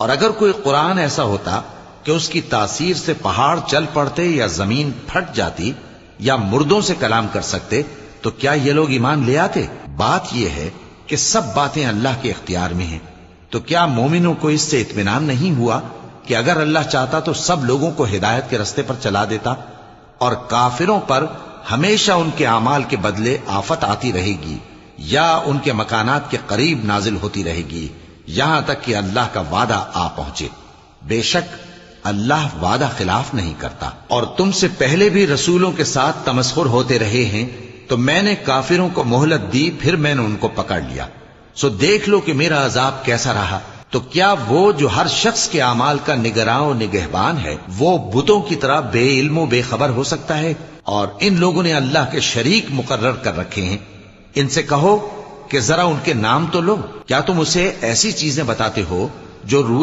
اور اگر کوئی قرآن ایسا ہوتا کہ اس کی تاثیر سے پہاڑ چل پڑتے یا زمین پھٹ جاتی یا مردوں سے کلام کر سکتے تو کیا یہ لوگ ایمان لے آتے؟ بات یہ ہے کہ سب باتیں اللہ کے اختیار میں ہیں، تو کیا مومنوں کو اس سے اطمینان نہیں ہوا کہ اگر اللہ چاہتا تو سب لوگوں کو ہدایت کے رستے پر چلا دیتا؟ اور کافروں پر ہمیشہ ان کے اعمال کے بدلے آفت آتی رہے گی یا ان کے مکانات کے قریب نازل ہوتی رہے گی یہاں تک کہ اللہ کا وعدہ آ پہنچے۔ بے شک اللہ وعدہ خلاف نہیں کرتا۔ اور تم سے پہلے بھی رسولوں کے ساتھ تمسخر ہوتے رہے ہیں، تو میں نے کافروں کو مہلت دی، پھر میں نے ان کو پکڑ لیا، سو دیکھ لو کہ میرا عذاب کیسا رہا۔ تو کیا وہ جو ہر شخص کے اعمال کا نگراں و نگہبان ہے، وہ بتوں کی طرح بے علم و بے خبر ہو سکتا ہے؟ اور ان لوگوں نے اللہ کے شریک مقرر کر رکھے ہیں۔ ان سے کہو کہ ذرا ان کے نام تو لو، کیا تم اسے ایسی چیزیں بتاتے ہو جو روئے